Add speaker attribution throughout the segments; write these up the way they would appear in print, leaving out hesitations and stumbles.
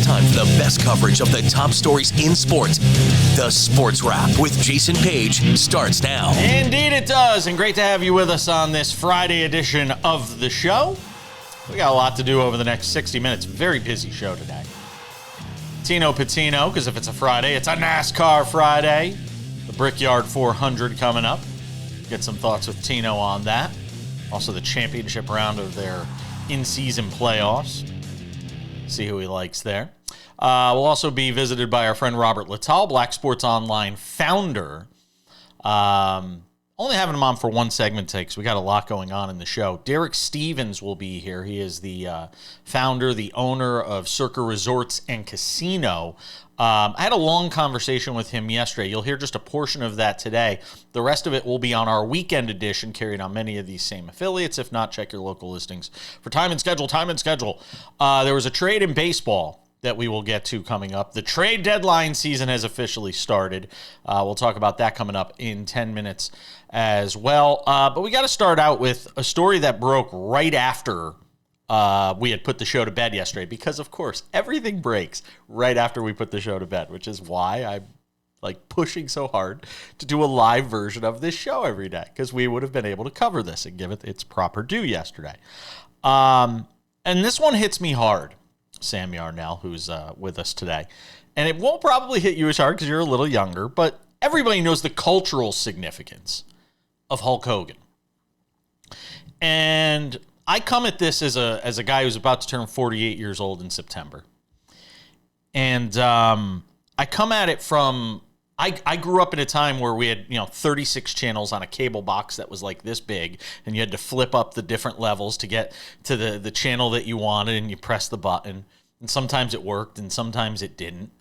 Speaker 1: time for the best coverage of the top stories in sports. The Sports Wrap with Jason Page starts now.
Speaker 2: Indeed it does, and great to have you with us on this Friday edition of the show. We got a lot to do over the next 60 minutes. Very busy show today. Tino Pattigno, because if it's a Friday, it's a NASCAR Friday. The Brickyard 400 coming up. Get some thoughts with Tino on that. Also the championship round of their in-season playoffs. See who he likes there. We'll also be visited by our friend Robert Littal, Black Sports Online founder. Only having him on for one segment today because we got a lot going on in the show. Derek Stevens will be here. He is the founder, the owner of Circa Resorts and Casino. I had a long conversation with him yesterday. You'll hear just a portion of that today. The rest of it will be on our weekend edition, carried on many of these same affiliates. If not, check your local listings for time and schedule. There was a trade in baseball that we will get to coming up. The trade deadline season has officially started. We'll talk about that coming up in 10 minutes as well. But we got to start out with a story that broke right after we had put the show to bed yesterday, because, of course, everything breaks right after we put the show to bed, which is why I'm pushing so hard to do a live version of this show every day, because we would have been able to cover this and give it its proper due yesterday. And this one hits me hard. Sam Yarnell, who's with us today. And it won't probably hit you as hard because you're a little younger, but everybody knows the cultural significance of Hulk Hogan. And I come at this as a guy who's about to turn 48 years old in September. And I come at it from, I grew up in a time where we had 36 channels on a cable box that was like this big, and you had to flip up the different levels to get to the channel that you wanted, and you press the button. And sometimes it worked, and sometimes it didn't.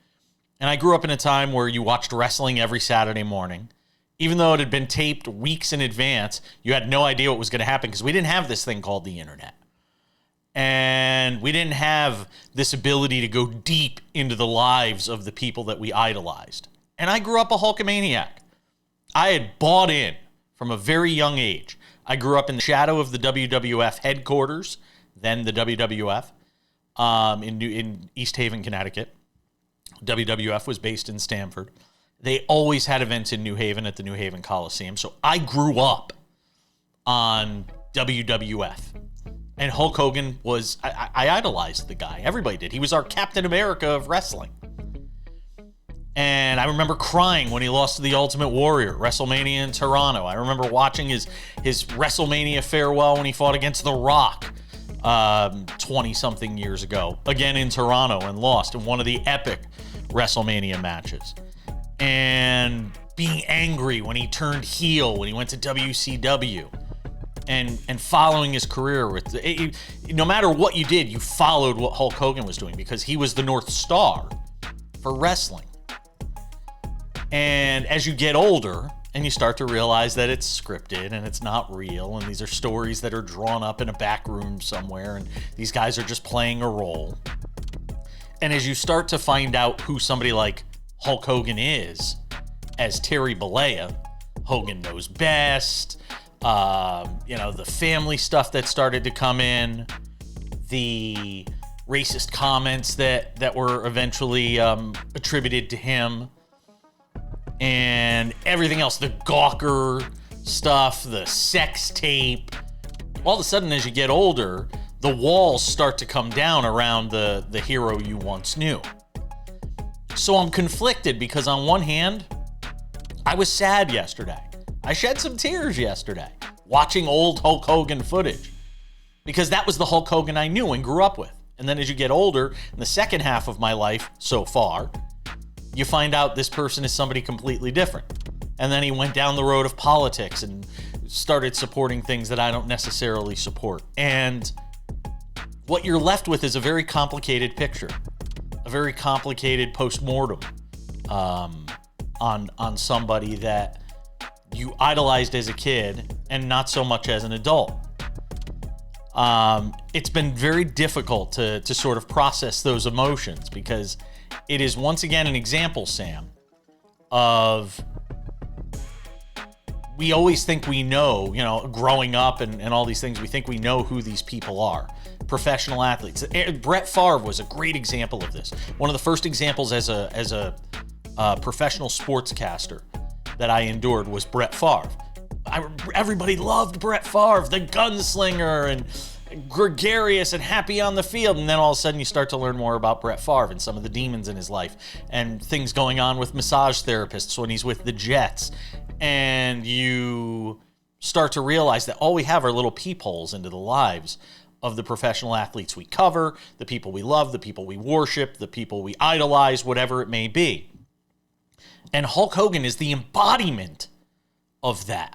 Speaker 2: And I grew up in a time where you watched wrestling every Saturday morning. Even though it had been taped weeks in advance, you had no idea what was going to happen because we didn't have this thing called the internet. And we didn't have this ability to go deep into the lives of the people that we idolized. And I grew up a Hulkamaniac. I had bought in from a very young age. I grew up in the shadow of the WWF headquarters, then the WWF, in East Haven, Connecticut. WWF was based in Stamford. They always had events in New Haven at the New Haven Coliseum. So I grew up on WWF. And Hulk Hogan was, I idolized the guy. Everybody did. He was our Captain America of wrestling. And I remember crying when he lost to the Ultimate Warrior, WrestleMania in Toronto. I remember watching his WrestleMania farewell when he fought against The Rock 20-something years ago, again in Toronto, and lost in one of the epic WrestleMania matches. And being angry when he turned heel, when he went to WCW. And following his career with, no matter what you did, you followed what Hulk Hogan was doing because he was the North Star for wrestling. And as you get older and you start to realize that it's scripted and it's not real, and these are stories that are drawn up in a back room somewhere, and these guys are just playing a role. And as you start to find out who somebody like Hulk Hogan is, as Terry Bollea, Hogan Knows Best, the family stuff that started to come in, the racist comments that were eventually attributed to him, and everything else, the Gawker stuff, the sex tape. All of a sudden, as you get older, the walls start to come down around the hero you once knew. So I'm conflicted because on one hand, I was sad yesterday. I shed some tears yesterday watching old Hulk Hogan footage because that was the Hulk Hogan I knew and grew up with. And then as you get older, in the second half of my life so far, you find out this person is somebody completely different. And then he went down the road of politics and started supporting things that I don't necessarily support. And what you're left with is a very complicated picture, a very complicated postmortem on somebody that you idolized as a kid and not so much as an adult. It's been very difficult to sort of process those emotions because it is once again an example, Sam, of we always think we know, growing up and all these things, we think we know who these people are. professional athletes. Brett Favre was a great example of this. One of the first examples as a professional sportscaster that I endured was Brett Favre. Everybody loved Brett Favre, the gunslinger and gregarious and happy on the field. And then all of a sudden you start to learn more about Brett Favre and some of the demons in his life and things going on with massage therapists when he's with the Jets. And you start to realize that all we have are little peepholes into the lives of the professional athletes we cover, the people we love, the people we worship, the people we idolize, whatever it may be. And Hulk Hogan is the embodiment of that.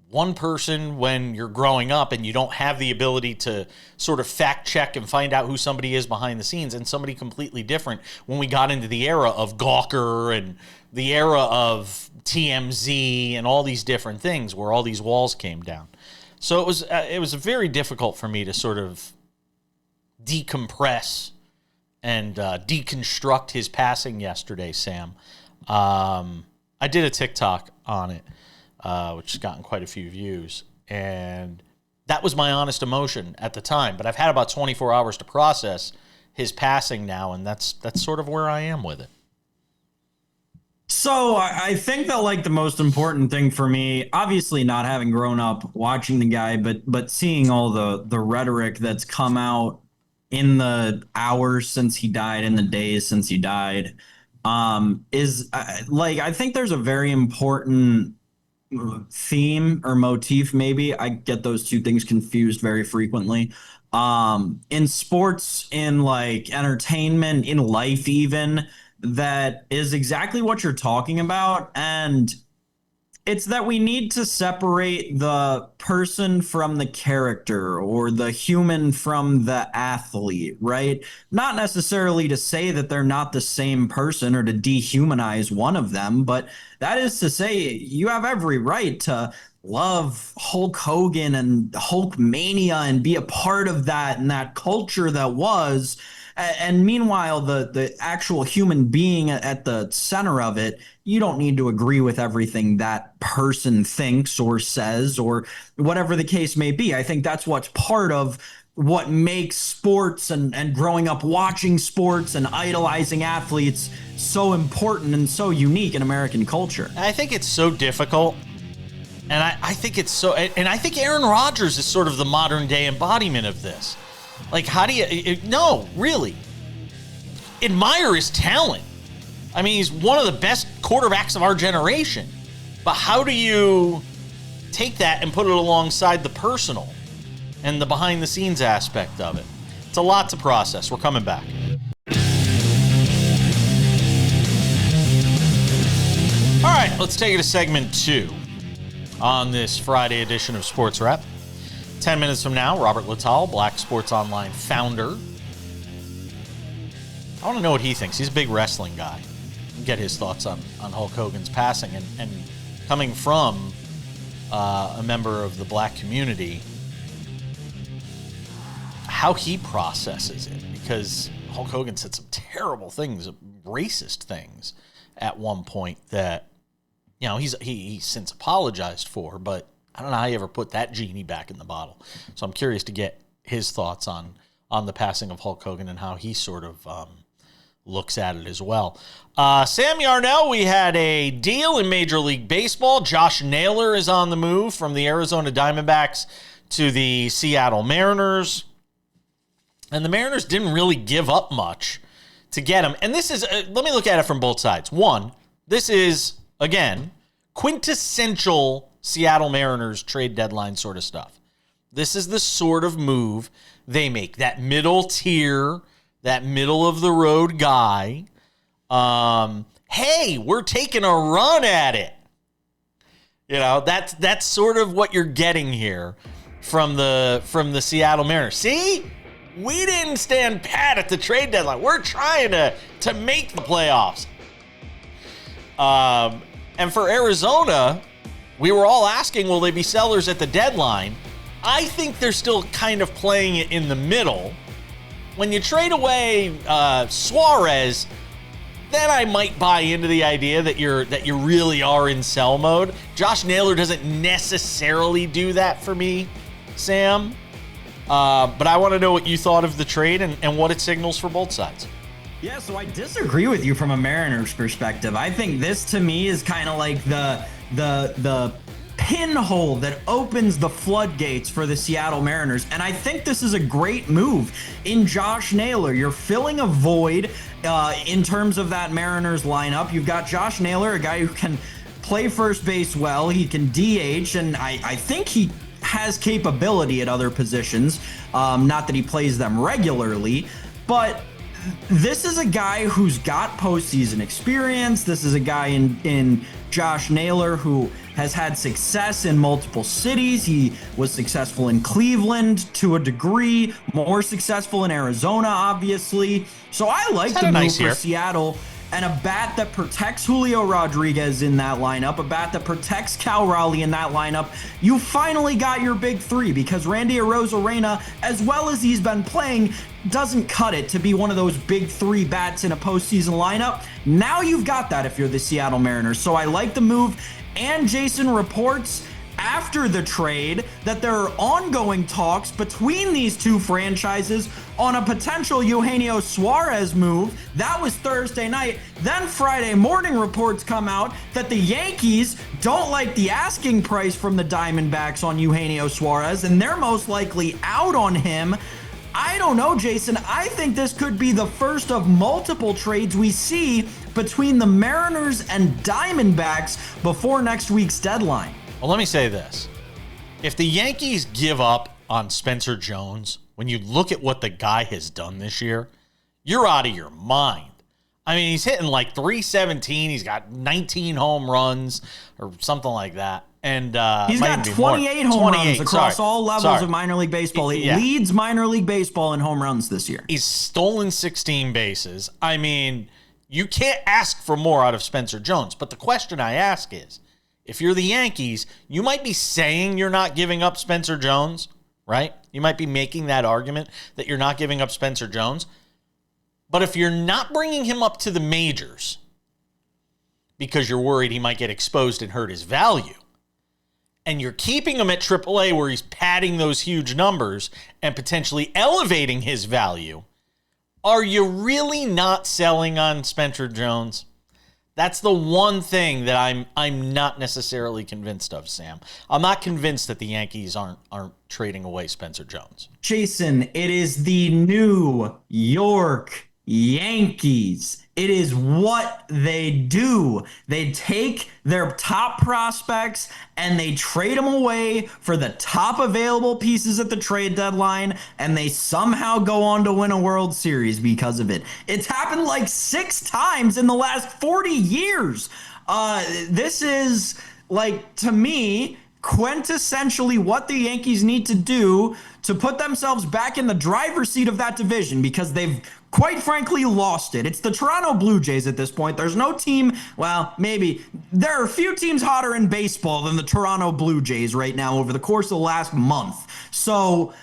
Speaker 2: One person, when you're growing up and you don't have the ability to sort of fact check and find out who somebody is behind the scenes, and somebody completely different when we got into the era of Gawker and the era of TMZ and all these different things where all these walls came down. So it was very difficult for me to sort of decompress and deconstruct his passing yesterday, Sam. I did a TikTok on it, which has gotten quite a few views, and that was my honest emotion at the time. But I've had about 24 hours to process his passing now, and that's sort of where I am with it.
Speaker 3: So I think that like the most important thing for me, obviously not having grown up watching the guy, but seeing all the rhetoric that's come out in the hours since he died, in the days since he died, is like, I think there's a very important theme or motif. Maybe I get those two things confused very frequently. In sports, in like entertainment, in life even, that is exactly what you're talking about. And it's that we need to separate the person from the character, or the human from the athlete, right? Not necessarily to say that they're not the same person or to dehumanize one of them, but that is to say you have every right to love Hulk Hogan and Hulk Mania and be a part of that and that culture that was. And meanwhile, the actual human being at the center of it, you don't need to agree with everything that person thinks or says or whatever the case may be. I think that's what's part of what makes sports and growing up watching sports and idolizing athletes so important and so unique in American culture.
Speaker 2: I think it's so difficult. And I think it's so, and I think Aaron Rodgers is sort of the modern day embodiment of this. Like, how do you, no, really, admire his talent. I mean, he's one of the best quarterbacks of our generation. But how do you take that and put it alongside the personal and the behind the scenes aspect of it? It's a lot to process. We're coming back. All right, let's take it to segment 2 on this Friday edition of SportsWrap. 10 minutes from now, Robert Littal, Black Sports Online founder. I want to know what he thinks. He's a big wrestling guy. Get his thoughts on Hulk Hogan's passing. And coming from a member of the black community, how he processes it. Because Hulk Hogan said some terrible things, racist things at one point that, you know, he's since apologized for, but I don't know how you ever put that genie back in the bottle. So I'm curious to get his thoughts on the passing of Hulk Hogan and how he sort of looks at it as well. Sam Yarnell, we had a deal in Major League Baseball. Josh Naylor is on the move from the Arizona Diamondbacks to the Seattle Mariners. And the Mariners didn't really give up much to get him. And this is, let me look at it from both sides. One, this is, again, quintessential Seattle Mariners trade deadline sort of stuff. This is the sort of move they make. That middle tier, that middle of the road guy. Hey, we're taking a run at it. You know, that's sort of what you're getting here from the Seattle Mariners. See? We didn't stand pat at the trade deadline. We're trying to make the playoffs. And for Arizona, we were all asking, will they be sellers at the deadline? I think they're still kind of playing it in the middle. When you trade away Suarez, then I might buy into the idea that you really are in sell mode. Josh Naylor doesn't necessarily do that for me, Sam. But I want to know what you thought of the trade and what it signals for both sides.
Speaker 3: Yeah, so I disagree with you from a Mariners perspective. I think this to me is kind of like the pinhole that opens the floodgates for the Seattle Mariners. And I think this is a great move in Josh Naylor. You're filling a void in terms of that Mariners lineup. You've got Josh Naylor, a guy who can play first base well. He can DH, and I think he has capability at other positions. Not that he plays them regularly, but this is a guy who's got postseason experience. This is a guy in Josh Naylor who has had success in multiple cities. He was successful in Cleveland to a degree, more successful in Arizona, obviously. So I like the move for Seattle. And a bat that protects Julio Rodriguez in that lineup, a bat that protects Cal Raleigh in that lineup. You finally got your big three, because Randy Arozarena, as well as he's been playing, doesn't cut it to be one of those big three bats in a postseason lineup. Now you've got that if you're the Seattle Mariners. So I like the move. And Jason reports after the trade that there are ongoing talks between these two franchises on a potential Eugenio Suarez move. That was Thursday night. Then Friday morning reports come out that the Yankees don't like the asking price from the Diamondbacks on Eugenio Suarez, and they're most likely out on him. I don't know, Jason. I think this could be the first of multiple trades we see between the Mariners and Diamondbacks before next week's deadline.
Speaker 2: Well, let me say this. If the Yankees give up on Spencer Jones, when you look at what the guy has done this year, you're out of your mind. I mean, he's hitting like 317. He's got 19 home runs or something like that. And
Speaker 3: he's got 28 home runs across all levels of minor league baseball. He leads minor league baseball in home runs this year.
Speaker 2: He's stolen 16 bases. I mean, you can't ask for more out of Spencer Jones. But the question I ask is, if you're the Yankees, you might be saying you're not giving up Spencer Jones, right? You might be making that argument that you're not giving up Spencer Jones. But if you're not bringing him up to the majors because you're worried he might get exposed and hurt his value, and you're keeping him at AAA where he's padding those huge numbers and potentially elevating his value, are you really not selling on Spencer Jones? That's the one thing that I'm not necessarily convinced of, Sam. I'm not convinced that the Yankees aren't trading away Spencer Jones.
Speaker 3: Jason, it is the New York Yankees. It is what they do. They take their top prospects and they trade them away for the top available pieces at the trade deadline, and they somehow go on to win a World Series because of it. It's happened like 6 times in the last 40 years. This is, like, to me, quintessentially what the Yankees need to do to put themselves back in the driver's seat of that division, because they've quite frankly lost it. It's the Toronto Blue Jays at this point. There's no team, well, maybe. There are a few teams hotter in baseball than the Toronto Blue Jays right now over the course of the last month. So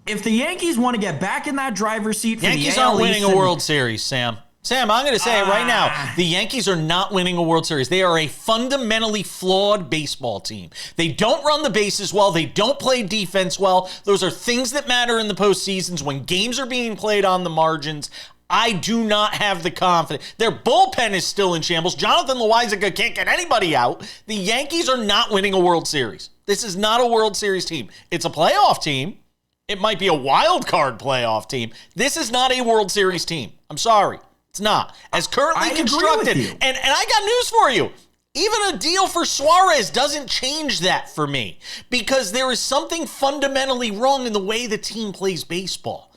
Speaker 3: if the Yankees want to get back in that driver's seat for
Speaker 2: Yankees
Speaker 3: the AL
Speaker 2: aren't winning
Speaker 3: East
Speaker 2: a World Series, Sam. Sam, I'm going to say it right now. The Yankees are not winning a World Series. They are a fundamentally flawed baseball team. They don't run the bases well. They don't play defense well. Those are things that matter in the postseasons when games are being played on the margins. I do not have the confidence. Their bullpen is still in shambles. Jonathan Loáisiga can't get anybody out. The Yankees are not winning a World Series. This is not a World Series team. It's a playoff team. It might be a wild card playoff team. This is not a World Series team. I'm sorry. It's not. As currently constructed. And I got news for you. Even a deal for Suarez doesn't change that for me, because there is something fundamentally wrong in the way the team plays baseball.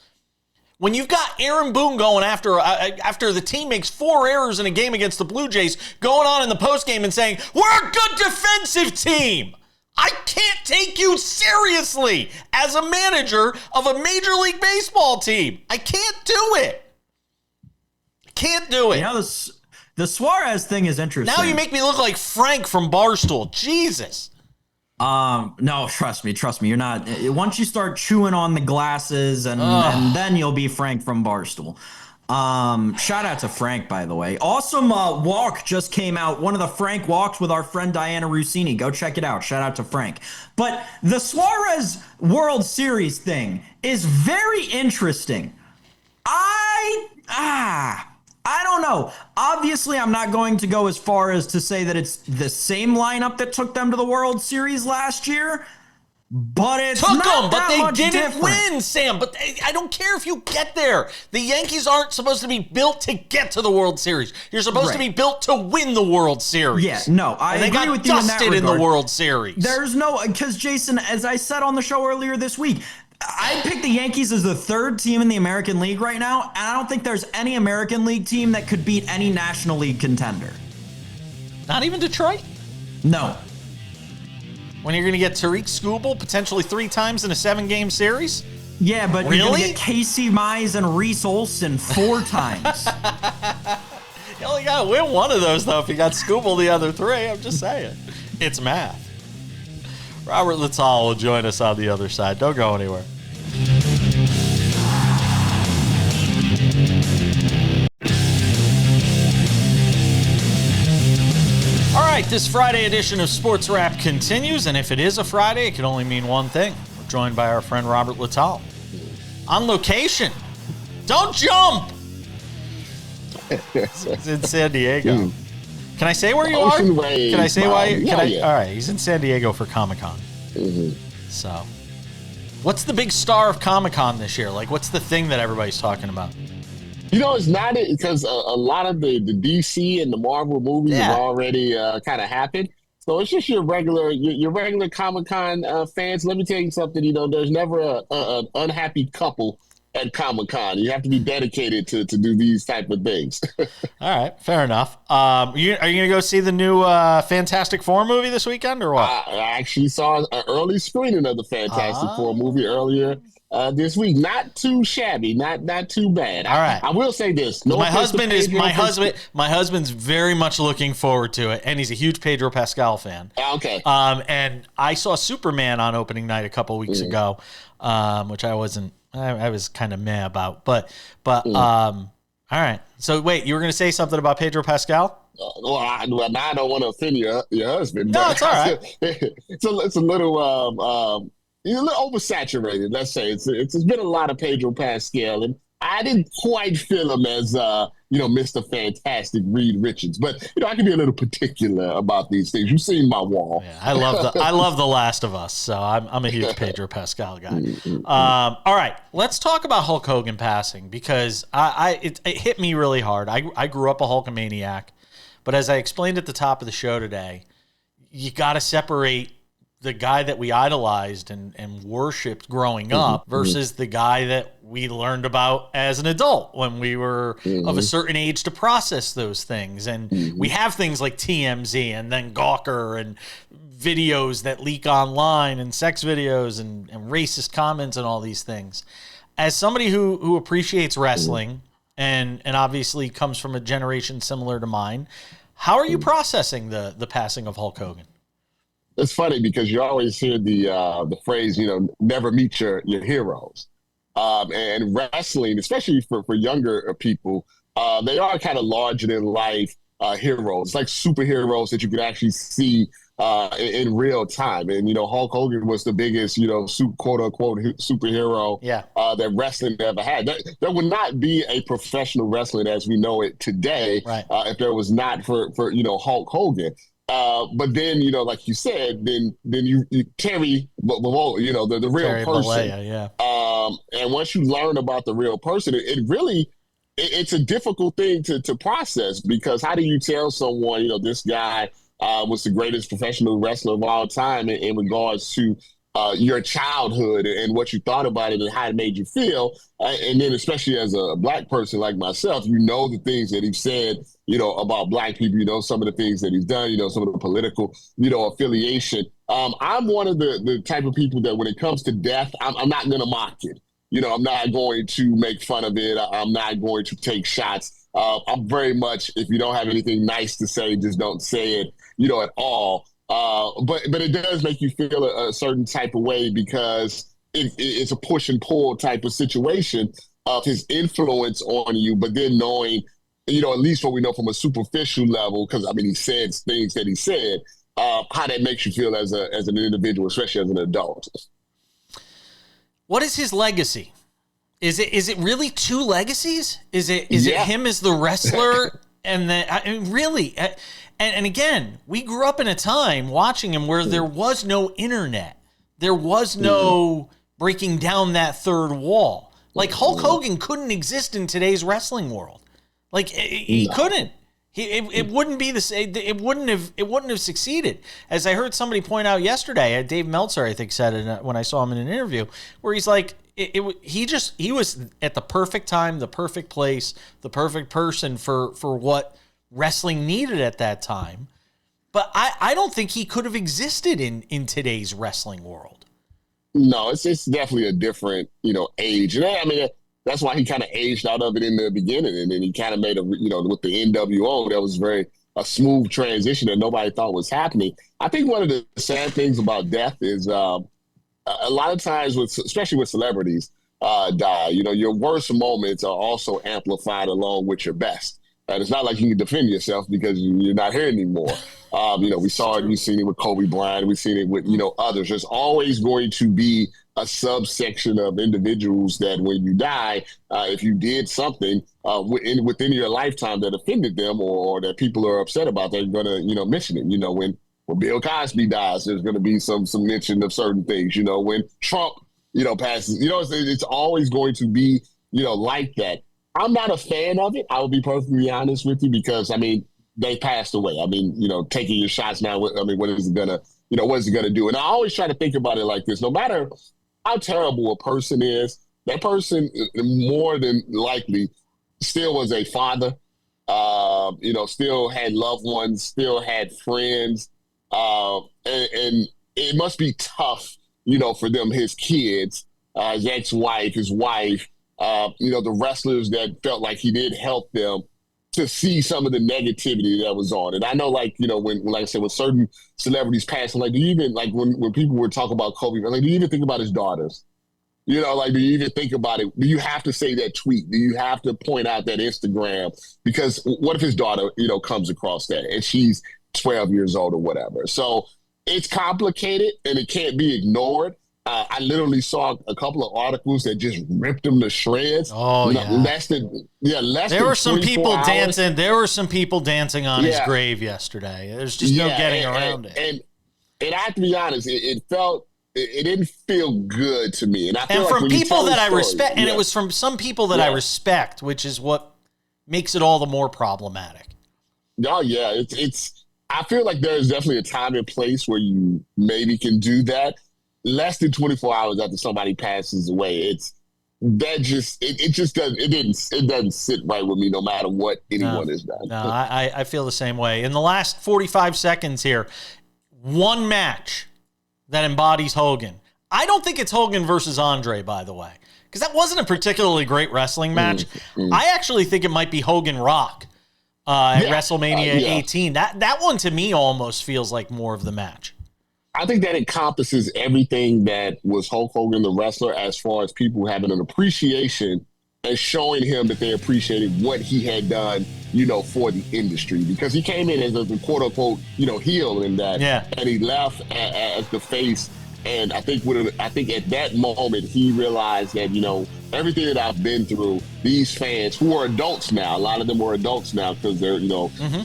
Speaker 2: When you've got Aaron Boone going after the team makes 4 errors in a game against the Blue Jays, going on in the postgame and saying, we're a good defensive team. I can't take you seriously as a manager of a Major League Baseball team. I can't do it. Can't do it.
Speaker 3: You know, the Suarez thing is interesting.
Speaker 2: Now you make me look like Frank from Barstool. Jesus.
Speaker 3: No, trust me. You're not. Once you start chewing on the glasses and then you'll be Frank from Barstool. Shout out to Frank, by the way. Awesome walk just came out. One of the Frank walks with our friend Diana Rossini. Go check it out. Shout out to Frank. But the Suarez World Series thing is very interesting. I don't know. Obviously, I'm not going to go as far as to say that it's the same lineup that took them to the World Series last year. But it's
Speaker 2: took
Speaker 3: not
Speaker 2: them, but
Speaker 3: that
Speaker 2: they didn't
Speaker 3: different.
Speaker 2: win, Sam. But I don't care if you get there. The Yankees aren't supposed to be built to get to the World Series. You're supposed to be built to win the World Series.
Speaker 3: Yeah, no, I agree with you in that regard.
Speaker 2: in the World Series.
Speaker 3: There's no, because Jason, as I said on the show earlier this week, I picked the Yankees as the third team in the American League right now, and I don't think there's any American League team that could beat any National League contender.
Speaker 2: Not even Detroit?
Speaker 3: No.
Speaker 2: When you're going to get Tariq Skubal potentially 3 times in a 7-game series?
Speaker 3: Yeah, but
Speaker 2: really?
Speaker 3: You're going to get Casey Mize and Reese Olson 4 times.
Speaker 2: You only got to win one of those, though, if you got Skubal the other 3. I'm just saying. It's math. Robert Littal will join us on the other side. Don't go anywhere. All right, this Friday edition of Sports Wrap continues, and if it is a Friday, it can only mean one thing. We're joined by our friend Robert Littal. On location. Don't jump! He's in San Diego. Can I say where you are? Can I say why? All right, he's in San Diego for Comic-Con. So, what's the big star of Comic-Con this year? Like, what's the thing that everybody's talking about?
Speaker 4: You know, it's not because a lot of the DC and the Marvel movies have already kind of happened. So it's just your regular Comic-Con fans. Let me tell you something. You know, there's never an unhappy couple at Comic-Con. You have to be dedicated to do these type of things.
Speaker 2: All right, fair enough. Are you going to go see the new Fantastic Four movie this weekend or what?
Speaker 4: I actually saw an early screening of the Fantastic Four movie earlier this week. Not too shabby, not too bad. All right. I will say this. No,
Speaker 2: my husband's very much looking forward to it, and he's a huge Pedro Pascal fan.
Speaker 4: Okay.
Speaker 2: And I saw Superman on opening night a couple weeks ago, which I wasn't. I was kind of meh about, but all right. So wait, you were going to say something about Pedro Pascal?
Speaker 4: Now I don't want to offend your husband.
Speaker 2: No, it's all right.
Speaker 4: It's a little oversaturated. Let's say it's been a lot of Pedro Pascal, and I didn't quite feel him as Mr. Fantastic Reed Richards, but I can be a little particular about these things. You've seen my wall.
Speaker 2: Yeah, I love The Last of Us, so I'm a huge Pedro Pascal guy. All right, let's talk about Hulk Hogan passing because it hit me really hard. I grew up a Hulkamaniac, but as I explained at the top of the show today, you got to separate the guy that we idolized and worshipped growing up versus the guy that we learned about as an adult when we were of a certain age to process those things. And we have things like TMZ and then Gawker and videos that leak online and sex videos and racist comments and all these things. As somebody who appreciates wrestling and obviously comes from a generation similar to mine, how are you processing the passing of Hulk Hogan?
Speaker 4: It's funny because you always hear the phrase, never meet your heroes. And wrestling, especially for younger people, they are kind of larger than life heroes, like superheroes that you could actually see in real time. And, Hulk Hogan was the biggest, quote unquote superhero that wrestling ever had. There would not be a professional wrestling as we know it today if there was not for Hulk Hogan. But then, like you said, then you carry the real
Speaker 2: Terry
Speaker 4: person.
Speaker 2: Bollea,
Speaker 4: and once you learn about the real person, it's a difficult thing to process because how do you tell someone, this guy was the greatest professional wrestler of all time in regards to your childhood and what you thought about it and how it made you feel. And then especially as a black person like myself, the things that he said, about black people, some of the things that he's done, some of the political, affiliation. I'm one of the type of people that when it comes to death, I'm not going to mock it. I'm not going to make fun of it. I'm not going to take shots. I'm very much, if you don't have anything nice to say, just don't say it, at all. But it does make you feel a certain type of way because it's a push and pull type of situation. of his influence on you, but then knowing, at least what we know from a superficial level, because, I mean, he said things that he said, how that makes you feel as an individual, especially as an adult.
Speaker 2: What is his legacy? Is it really two legacies? Is it him as the wrestler and then really? And again, we grew up in a time watching him where there was no internet, there was no breaking down that third wall. Like Hulk Hogan couldn't exist in today's wrestling world. Like he couldn't. It wouldn't be the same. It wouldn't have succeeded. As I heard somebody point out yesterday, Dave Meltzer, I think, said it when I saw him in an interview, where he's like, he was at the perfect time, the perfect place, the perfect person for what wrestling needed at that time. But I don't think he could have existed in today's wrestling world.
Speaker 4: No, it's definitely a different, age. And I mean, that's why he kind of aged out of it in the beginning. And then he kind of made with the NWO, that was a smooth transition that nobody thought was happening. I think one of the sad things about death is a lot of times, especially with celebrities die, your worst moments are also amplified along with your best. And it's not like you can defend yourself because you're not here anymore. We saw it, we've seen it with Kobe Bryant, we've seen it with, others. There's always going to be a subsection of individuals that when you die, if you did something within your lifetime that offended them or that people are upset about, they're going to, mention it. When Bill Cosby dies, there's going to be some mention of certain things. When Trump, passes, it's always going to be, like that. I'm not a fan of it. I will be perfectly honest with you because, I mean, they passed away. I mean, taking your shots now, what is it gonna, what is it gonna do? And I always try to think about it like this: no matter how terrible a person is, that person more than likely still was a father. Still had loved ones, still had friends, and it must be tough, for them, his kids, his ex-wife, his wife. The wrestlers that felt like he did help them to see some of the negativity that was on. And I know, like I said, when certain celebrities pass, like, do you even, like, when people were talking about Kobe, like, do you even think about his daughters? Do you even think about it? Do you have to say that tweet? Do you have to point out that Instagram? Because what if his daughter, comes across that and she's 12 years old or whatever? So it's complicated and it can't be ignored. I literally saw a couple of articles that just ripped him to shreds.
Speaker 2: Oh, yeah.
Speaker 4: Less than
Speaker 2: there were some people
Speaker 4: hours.
Speaker 2: dancing. There were some people dancing on his grave yesterday. There's just no getting around it.
Speaker 4: And I have to be honest, it didn't feel good to me. And I feel
Speaker 2: from
Speaker 4: like
Speaker 2: people that I respect, and it was from some people that I respect, which is what makes it all the more problematic.
Speaker 4: Oh yeah, it's. I feel like there's definitely a time and place where you maybe can do that. Less than 24 hours after somebody passes away, it doesn't sit right with me no matter what anyone has done.
Speaker 2: No, I feel the same way. In the last 45 seconds here, one match that embodies Hogan. I don't think it's Hogan versus Andre, by the way, because that wasn't a particularly great wrestling match. I actually think it might be Hogan Rock at WrestleMania 18. That one to me almost feels like more of the match.
Speaker 4: I think that encompasses everything that was Hulk Hogan, the wrestler, as far as people having an appreciation and showing him that they appreciated what he had done, for the industry. Because he came in as a quote unquote, heel in that, and he left as the face. And I think at that moment he realized that, everything that I've been through, these fans who are adults now, a lot of them are adults now because they're,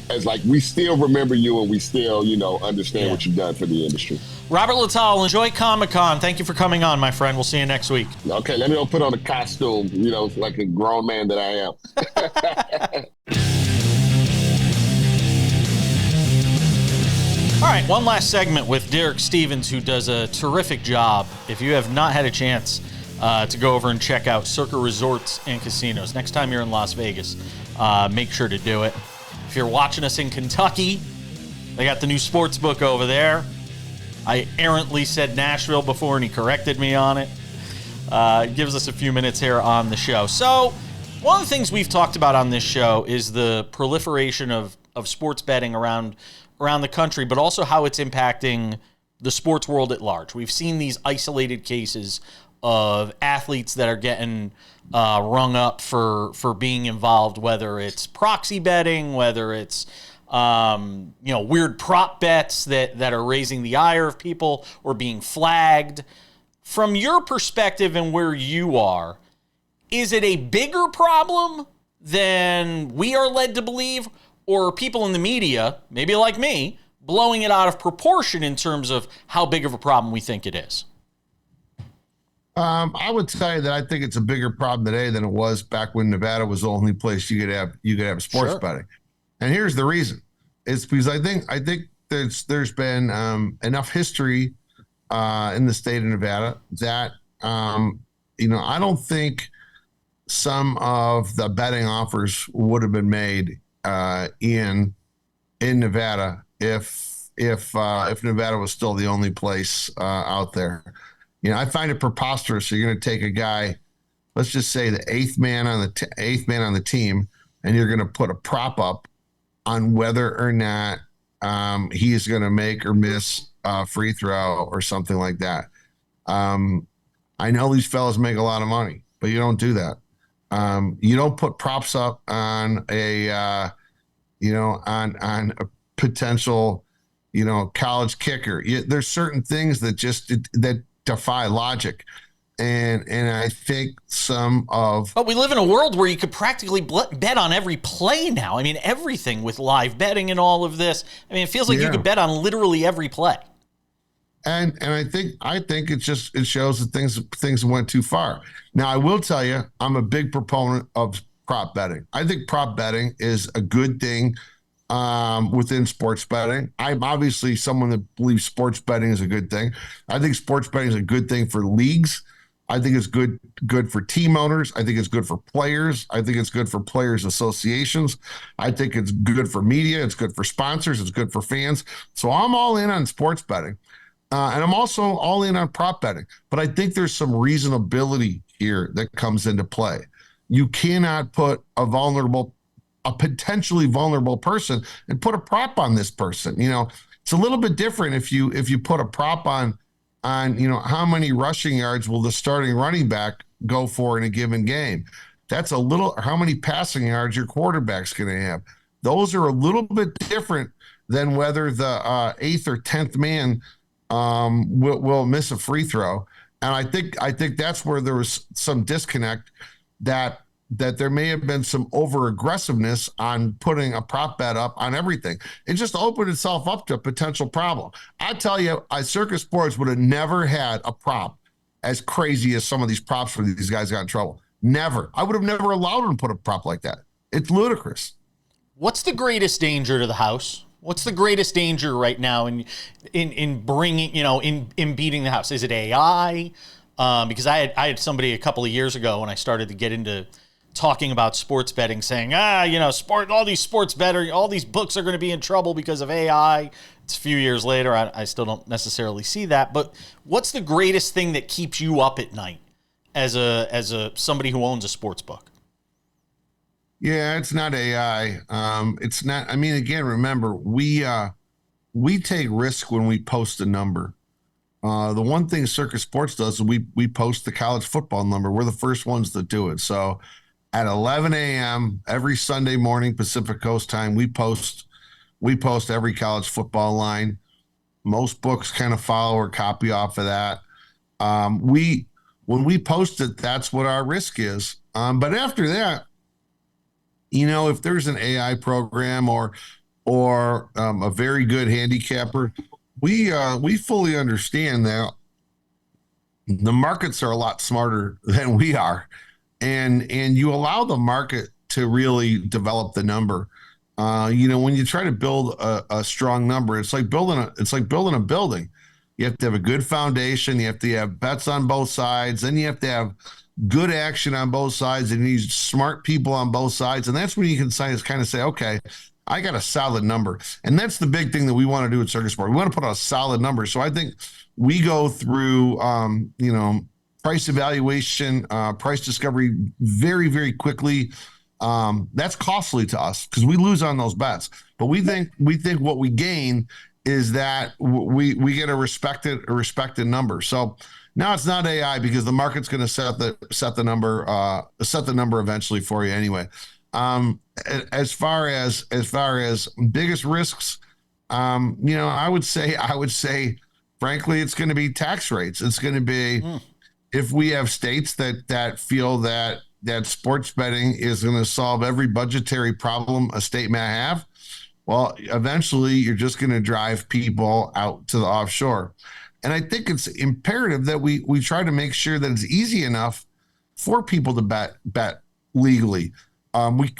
Speaker 4: as like, we still remember you and we still, understand what you've done for the industry.
Speaker 2: Robert Littal, enjoy Comic-Con. Thank you for coming on, my friend. We'll see you next week.
Speaker 4: Okay, let me go put on a costume, like a grown man that I am.
Speaker 2: All right, one last segment with Derek Stevens, who does a terrific job. If you have not had a chance to go over and check out Circa Resorts and Casinos, next time you're in Las Vegas, make sure to do it. If you're watching us in Kentucky, they got the new sports book over there. I errantly said Nashville before, and he corrected me on it. Gives us a few minutes here on the show. So one of the things we've talked about on this show is the proliferation of sports betting around the country, but also how it's impacting the sports world at large. We've seen these isolated cases of athletes that are getting rung up for being involved, whether it's proxy betting, whether it's weird prop bets that are raising the ire of people or being flagged. From your perspective and where you are, is it a bigger problem than we are led to believe, or are people in the media, maybe like me, blowing it out of proportion in terms of how big of a problem we think it is?
Speaker 5: I would tell you that I think it's a bigger problem today than it was back when Nevada was the only place you could have sports betting. And here's the reason: it's because I think there's been enough history in the state of Nevada that I don't think some of the betting offers would have been made in Nevada if Nevada was still the only place out there. I find it preposterous. You're going to take a guy, let's just say the eighth man on the team, and you're going to put a prop up on whether or not he is going to make or miss a free throw or something like that. I know these fellas make a lot of money, but you don't do that. You don't put props up on on a potential, college kicker. There's certain things that defy logic. And I think but
Speaker 2: we live in a world where you could practically bet on every play now. I mean, everything with live betting and all of this. I mean, it feels like you could bet on literally every play.
Speaker 5: And I think it shows that things went too far. Now, I will tell you, I'm a big proponent of prop betting. I think prop betting is a good thing within sports betting. I'm obviously someone that believes sports betting is a good thing. I think sports betting is a good thing for leagues. I think it's good for team owners. I think it's good for players. I think it's good for players' associations. I think it's good for media. It's good for sponsors. It's good for fans. So I'm all in on sports betting. And I'm also all in on prop betting. But I think there's some reasonability here that comes into play. You cannot put a potentially vulnerable person and put a prop on this person. It's a little bit different if you put a prop on how many rushing yards will the starting running back go for in a given game. That's how many passing yards your quarterback's going to have. Those are a little bit different than whether the 8th or 10th man will miss a free throw. And I think that's where there was some disconnect, that there may have been some over aggressiveness on putting a prop bet up on everything. It just opened itself up to a potential problem. I tell you, Circa Sports would have never had a prop as crazy as some of these props where these guys got in trouble. Never. I would have never allowed them to put a prop like that. It's ludicrous.
Speaker 2: What's the greatest danger to the house? What's the greatest danger right now in bringing, in beating the house? Is it AI? Because I had somebody a couple of years ago when I started to get into talking about sports betting saying, all these sports betting, all these books are going to be in trouble because of AI. It's a few years later. I still don't necessarily see that. But what's the greatest thing that keeps you up at night as somebody who owns a sports book?
Speaker 5: Yeah, it's not AI. It's not. I mean, again, remember, we take risk when we post a number. The one thing Circa Sports does is we post the college football number. We're the first ones that do it. So at 11 a.m. every Sunday morning Pacific Coast time, we post every college football line. Most books kind of follow or copy off of that. When we post it, that's what our risk is. But after that, if there's an AI program or a very good handicapper, we fully understand that the markets are a lot smarter than we are, and you allow the market to really develop the number. When you try to build a strong number, it's like building a building. You have to have a good foundation. You have to have bets on both sides. Then you have to have good action on both sides, and you need smart people on both sides. And that's when you can kind of say, okay, I got a solid number. And that's the big thing that we want to do at Circa Sport. We want to put out a solid number. So I think we go through, price evaluation, price discovery very, very quickly. That's costly to us because we lose on those bets. But we think what we gain is that we get a respected number. So Now it's not AI because the market's going to set the number eventually for you anyway. As far as biggest risks, I would say, frankly, it's going to be tax rates. It's going to be if we have states that feel that sports betting is going to solve every budgetary problem a state may have. Well, eventually you're just going to drive people out to the offshore. And I think it's imperative that we try to make sure that it's easy enough for people to bet legally.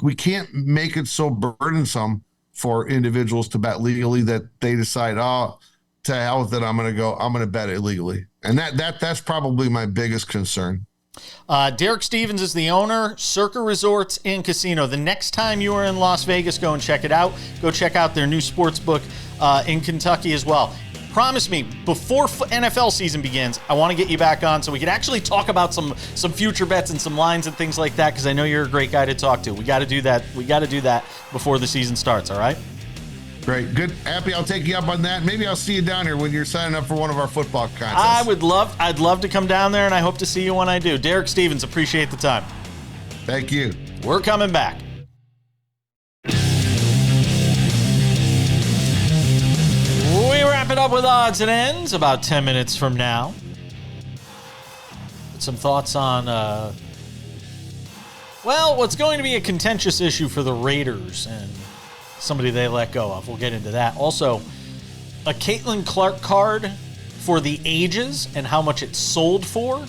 Speaker 5: We can't make it so burdensome for individuals to bet legally that they decide, oh, to hell with it, I'm going to bet illegally. And that's probably my biggest concern.
Speaker 2: Derek Stevens is the owner, Circa Resorts and Casino. The next time you are in Las Vegas, go and check it out. Go check out their new sports book in Kentucky as well. Promise me, before NFL season begins, I want to get you back on so we can actually talk about some future bets and some lines and things like that, because I know you're a great guy to talk to. We got to do that. We got to do that before the season starts, all right?
Speaker 5: Great. Good. Happy I'll take you up on that. Maybe I'll see you down here when you're signing up for one of our football contests.
Speaker 2: I'd love to come down there, and I hope to see you when I do. Derek Stevens, appreciate the time.
Speaker 5: Thank you.
Speaker 2: We're coming back. We wrap it up with odds and ends about 10 minutes from now. Some thoughts on, what's going to be a contentious issue for the Raiders and somebody they let go of. We'll get into that. Also, a Caitlin Clark card for the ages and how much it sold for.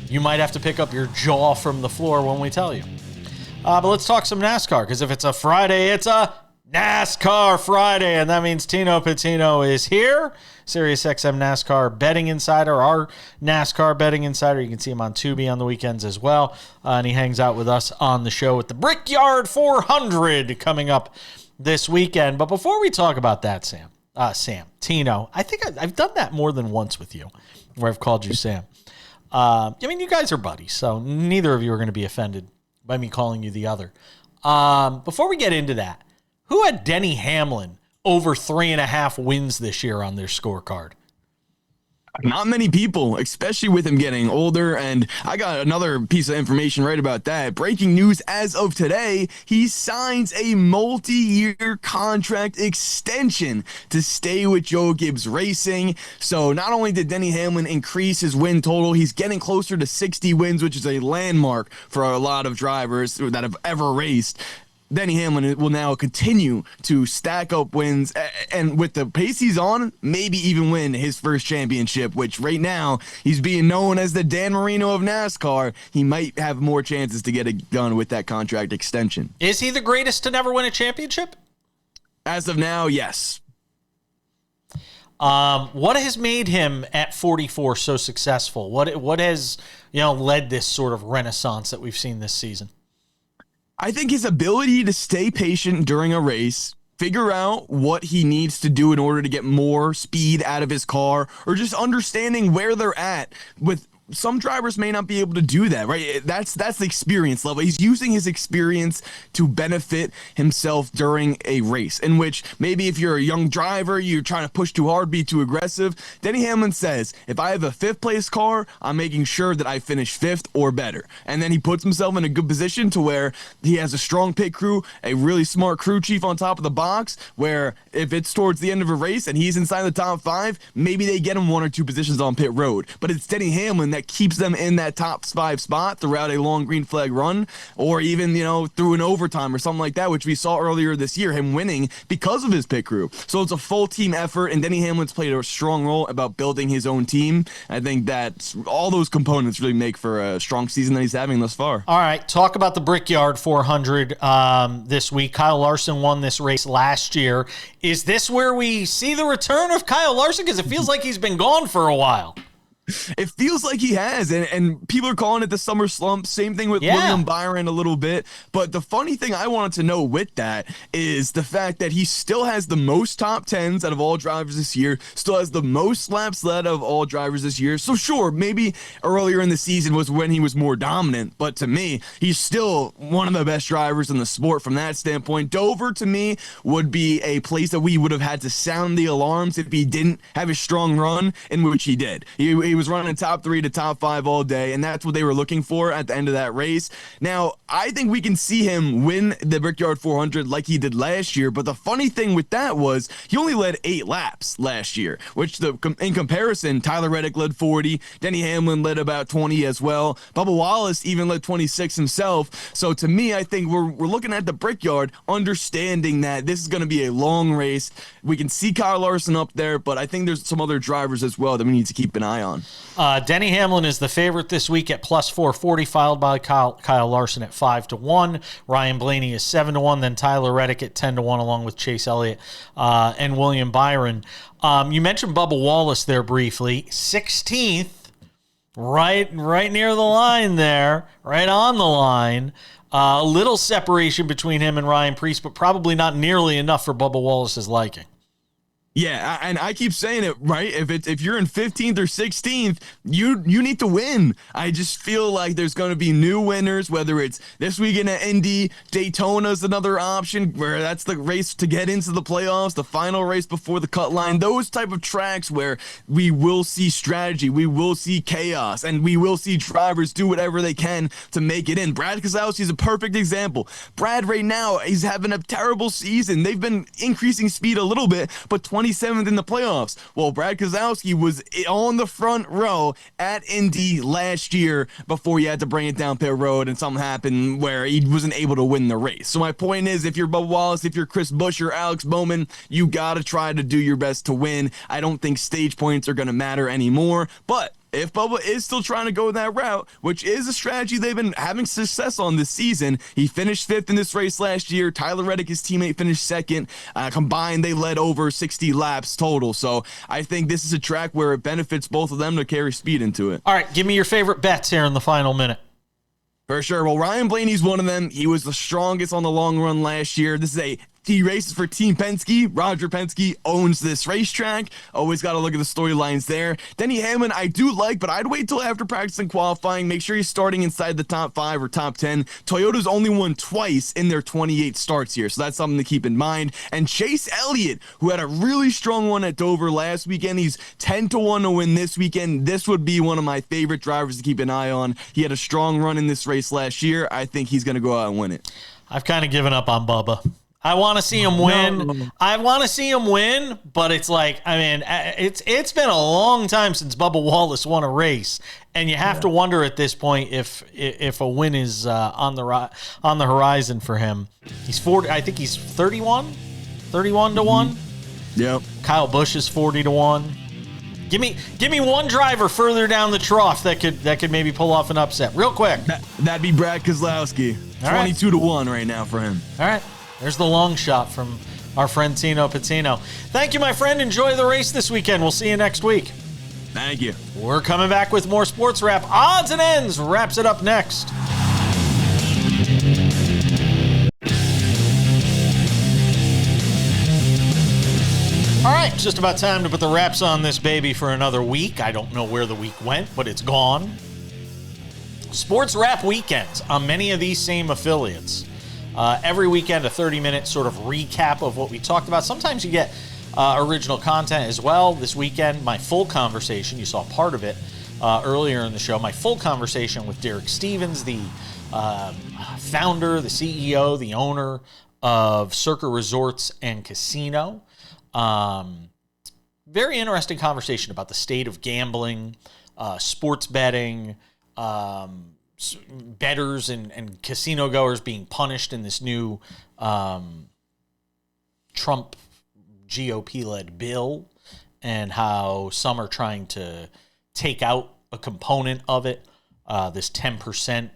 Speaker 2: You might have to pick up your jaw from the floor when we tell you. But let's talk some NASCAR, because if it's a Friday, it's a NASCAR Friday, and that means Tino Pattigno is here. SiriusXM NASCAR Betting Insider, our NASCAR Betting Insider. You can see him on Tubi on the weekends as well, and he hangs out with us on the show with the Brickyard 400 coming up this weekend. But before we talk about that, Tino, I think I've done that more than once with you, where I've called you Sam. You guys are buddies, so neither of you are going to be offended by me calling you the other. Before we get into that, who had Denny Hamlin over 3.5 wins this year on their scorecard?
Speaker 6: Not many people, especially with him getting older. And I got another piece of information right about that. Breaking news as of today, he signs a multi-year contract extension to stay with Joe Gibbs Racing. So not only did Denny Hamlin increase his win total, he's getting closer to 60 wins, which is a landmark for a lot of drivers that have ever raced. Denny Hamlin will now continue to stack up wins, and with the pace he's on, maybe even win his first championship, which right now he's being known as the Dan Marino of NASCAR. He might have more chances to get it done with that contract extension.
Speaker 2: Is he the greatest to never win a championship?
Speaker 6: As of now, yes.
Speaker 2: What has made him at 44 so successful? What has led this sort of renaissance that we've seen this season?
Speaker 6: I think his ability to stay patient during a race, figure out what he needs to do in order to get more speed out of his car, or just understanding where they're at with. Some drivers may not be able to do that, right? That's the experience level. He's using his experience to benefit himself during a race, in which maybe if you're a young driver, you're trying to push too hard, be too aggressive. Denny Hamlin says, if I have a 5th place car, I'm making sure that I finish 5th or better. And then he puts himself in a good position to where he has a strong pit crew, a really smart crew chief on top of the box, where if it's towards the end of a race and he's inside the top 5, maybe they get him 1 or 2 positions on pit road. But it's Denny Hamlin that keeps them in that top 5 spot throughout a long green flag run, or even, through an overtime or something like that, which we saw earlier this year, him winning because of his pit crew. So it's a full team effort, and Denny Hamlin's played a strong role about building his own team. I think that all those components really make for a strong season that he's having thus far.
Speaker 2: All right, talk about the Brickyard 400 this week. Kyle Larson won this race last year. Is this where we see the return of Kyle Larson? Because it feels like he's been gone for a while.
Speaker 6: It feels like he has, and people are calling it the summer slump. Same thing with William Byron a little bit. But the funny thing I wanted to know with that is the fact that he still has the most top tens out of all drivers this year, still has the most laps led of all drivers this year. So sure, maybe earlier in the season was when he was more dominant, but to me, he's still one of the best drivers in the sport from that standpoint. Dover, to me, would be a place that we would have had to sound the alarms if he didn't have a strong run, in which he did. He was running top 3 to top 5 all day, and that's what they were looking for at the end of that race. Now, I think we can see him win the Brickyard 400 like he did last year, but the funny thing with that was he only led 8 laps last year, which in comparison, Tyler Reddick led 40, Denny Hamlin led about 20 as well, Bubba Wallace even led 26 himself. So to me, I think we're looking at the Brickyard, understanding that this is going to be a long race. We can see Kyle Larson up there, but I think there's some other drivers as well that we need to keep an eye on.
Speaker 2: Denny Hamlin is the favorite this week at plus 440, followed by Kyle Larson at 5-1. Ryan Blaney is 7-1, then Tyler Reddick at 10-1, along with Chase Elliott and William Byron. You mentioned Bubba Wallace there briefly, 16th, right near the line there, right on the line. A little separation between him and Ryan Preece, but probably not nearly enough for Bubba Wallace's liking.
Speaker 6: Yeah, and I keep saying it, right? If you're in 15th or 16th, you need to win. I just feel like there's going to be new winners, whether it's this weekend at Indy, Daytona's another option, where that's the race to get into the playoffs, the final race before the cut line, those type of tracks where we will see strategy, we will see chaos, and we will see drivers do whatever they can to make it in. Brad Keselowski is a perfect example. Brad right now, he's having a terrible season. They've been increasing speed a little bit, but 27th in the playoffs. Well, Brad Keselowski was on the front row at Indy last year before he had to bring it down pit road and something happened where he wasn't able to win the race. So my point is, if you're Bubba Wallace, if you're Chris Busch or Alex Bowman, you got to try to do your best to win. I don't think stage points are going to matter anymore, but if Bubba is still trying to go that route, which is a strategy they've been having success on this season, he finished 5th in this race last year. Tyler Reddick, his teammate, finished 2nd. Combined, they led over 60 laps total. So I think this is a track where it benefits both of them to carry speed into it.
Speaker 2: All right, give me your favorite bets here in the final minute.
Speaker 6: For sure. Well, Ryan Blaney's one of them. He was the strongest on the long run last year. He races for Team Penske. Roger Penske owns this racetrack. Always got to look at the storylines there. Denny Hamlin, I do like, but I'd wait till after practice and qualifying. Make sure he's starting inside the top 5 or top 10. Toyota's only won twice in their 28 starts here, so that's something to keep in mind. And Chase Elliott, who had a really strong one at Dover last weekend, he's 10-1 to win this weekend. This would be one of my favorite drivers to keep an eye on. He had a strong run in this race last year. I think he's going to go out and win it.
Speaker 2: I've kind of given up on Bubba. I want to see him win. No. I want to see him win, but it's like, I mean, it's been a long time since Bubba Wallace won a race, and you have to wonder at this point if a win is on the horizon for him. He's 40. I think he's 31 to 1.
Speaker 6: Yep.
Speaker 2: Kyle Busch is 40 to 1. Give me one driver further down the trough that could maybe pull off an upset real quick.
Speaker 6: That'd be Brad Keselowski. 22 to 1 right now for him.
Speaker 2: All right. There's the long shot from our friend Tino Pattigno. Thank you, my friend. Enjoy the race this weekend. We'll see you next week.
Speaker 6: Thank you.
Speaker 2: We're coming back with more Sports Wrap. Odds and Ends wraps it up next. All right, just about time to put the wraps on this baby for another week. I don't know where the week went, but it's gone. Sports Wrap weekends on many of these same affiliates. Every weekend, a 30-minute sort of recap of what we talked about. Sometimes you get original content as well. This weekend, my full conversation, you saw part of it earlier in the show, my full conversation with Derek Stevens, the founder, the CEO, the owner of Circa Resorts and Casino. Very interesting conversation about the state of gambling, sports betting, bettors and casino goers being punished in this new Trump GOP-led bill, and how some are trying to take out a component of it, this 10%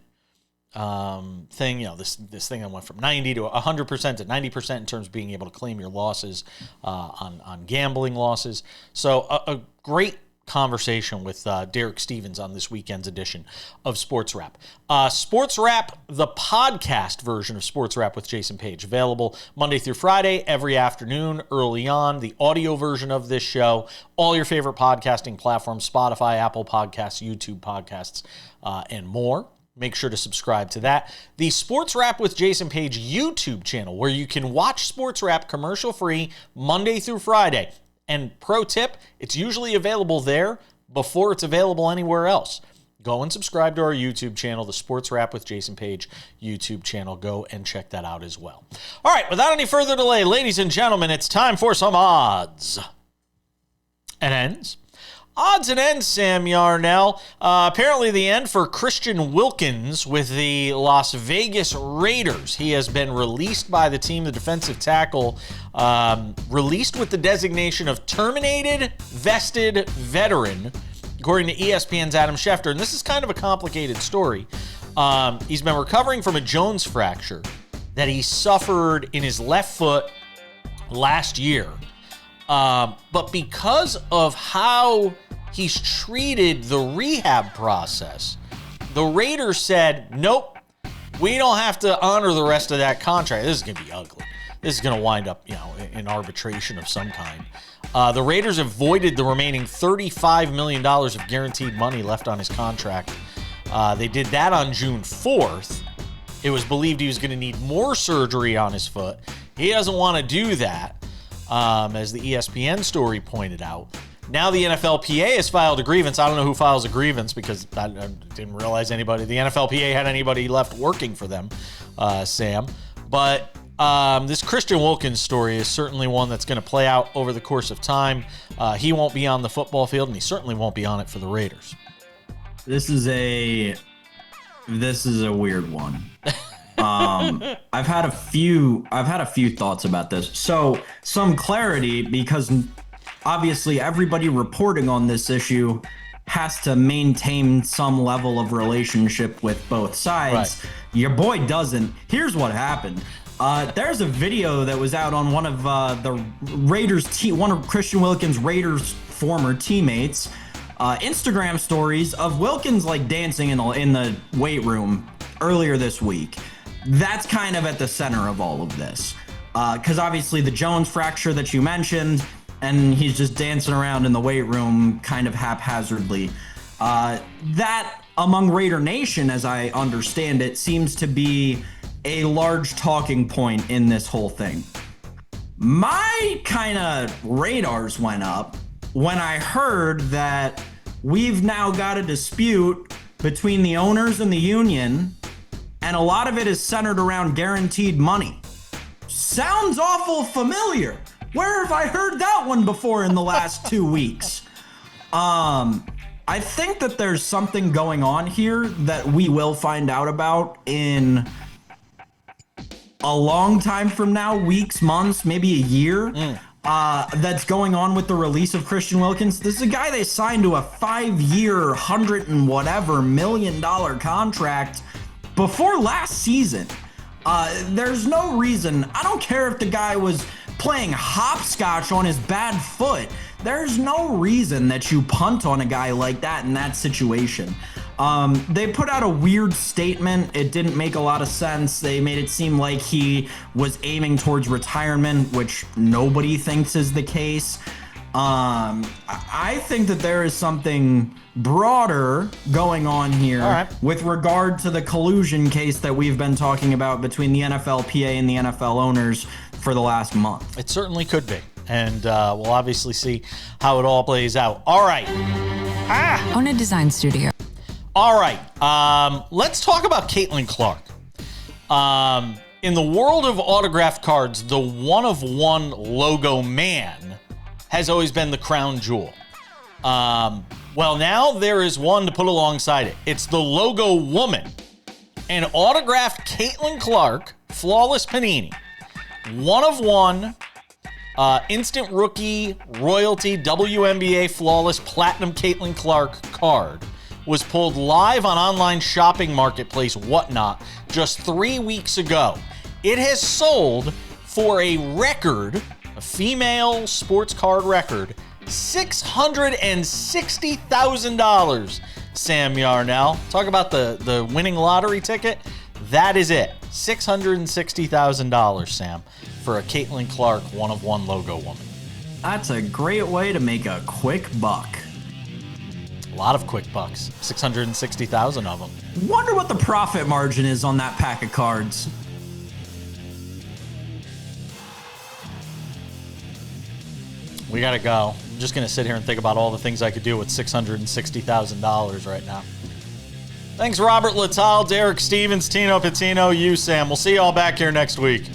Speaker 2: thing, this thing that went from 90 to 100% to 90% in terms of being able to claim your losses on gambling losses. So a great conversation with Derek Stevens on this weekend's edition of SportsWrap. SportsWrap, the podcast version of SportsWrap with Jason Page, available Monday through Friday, every afternoon, early on. The audio version of this show, all your favorite podcasting platforms, Spotify, Apple Podcasts, YouTube Podcasts, and more. Make sure to subscribe to that. The SportsWrap with Jason Page YouTube channel, where you can watch SportsWrap commercial-free Monday through Friday. And pro tip, it's usually available there before it's available anywhere else. Go and subscribe to our YouTube channel, the SportsWrap with Jason Page YouTube channel. Go and check that out as well. All right, without any further delay, ladies and gentlemen, it's time for some odds and ends. Odds and ends, Sam Yarnell. Apparently the end for Christian Wilkins with the Las Vegas Raiders. He has been released by the team, the defensive tackle, released with the designation of terminated vested veteran, according to ESPN's Adam Schefter. And this is kind of a complicated story. He's been recovering from a Jones fracture that he suffered in his left foot last year. But because of how he's treated the rehab process, the Raiders said, nope, we don't have to honor the rest of that contract. This is going to be ugly. This is going to wind up, in arbitration of some kind. The Raiders have voided the remaining $35 million of guaranteed money left on his contract. They did that on June 4th. It was believed he was going to need more surgery on his foot. He doesn't want to do that. As the ESPN story pointed out. Now the NFLPA has filed a grievance. I don't know who files a grievance because I didn't realize the NFLPA had anybody left working for them, Sam. But this Christian Wilkins story is certainly one that's going to play out over the course of time. He won't be on the football field, and he certainly won't be on it for the Raiders.
Speaker 3: This is a weird one. I've had a few thoughts about this. So some clarity, because obviously everybody reporting on this issue has to maintain some level of relationship with both sides. Right. Your boy doesn't. Here's what happened. There's a video that was out on one of the Raiders, one of Christian Wilkins' Raiders former teammates, Instagram stories of Wilkins like dancing in the weight room earlier this week. That's kind of at the center of all of this. Because obviously the Jones fracture that you mentioned, and he's just dancing around in the weight room kind of haphazardly. That, among Raider Nation, as I understand it, seems to be a large talking point in this whole thing. My kind of radars went up when I heard that we've now got a dispute between the owners and the union, and a lot of it is centered around guaranteed money. Sounds awful familiar. Where have I heard that one before in the last 2 weeks? I think that there's something going on here that we will find out about in a long time from now, weeks, months, maybe a year. That's going on with the release of Christian Wilkins. This is a guy they signed to a 5-year, $100 and whatever million contract before last season. There's no reason. I don't care if the guy was playing hopscotch on his bad foot. There's no reason that you punt on a guy like that in that situation. They put out a weird statement. It didn't make a lot of sense. They made it seem like he was aiming towards retirement, which nobody thinks is the case. I think that there is something broader going on here with regard to the collusion case that we've been talking about between the NFLPA and the NFL owners for the last month.
Speaker 2: It certainly could be. And we'll obviously see how it all plays out. All right.
Speaker 7: Own a design studio.
Speaker 2: All right. Let's talk about Caitlin Clark. In the world of autographed cards, the one-of-one logo man has always been the crown jewel. Well, now there is one to put alongside it. It's the logo woman. An autographed Caitlin Clark, flawless panini. One-of-one, instant rookie, royalty, WNBA flawless platinum Caitlin Clark card was pulled live on online shopping marketplace Whatnot just 3 weeks ago. It has sold for a record, a female sports card record, $660,000. Sam Yarnell. Talk about the winning lottery ticket. That is it. $660,000, Sam, for a Caitlin Clark one-of-one logo woman.
Speaker 3: That's a great way to make a quick buck.
Speaker 2: A lot of quick bucks. 660,000 of them.
Speaker 3: Wonder what the profit margin is on that pack of cards.
Speaker 2: We gotta go. I'm just gonna sit here and think about all the things I could do with $660,000 right now. Thanks, Robert Littal, Derek Stevens, Tino Pattigno, you, Sam. We'll see you all back here next week.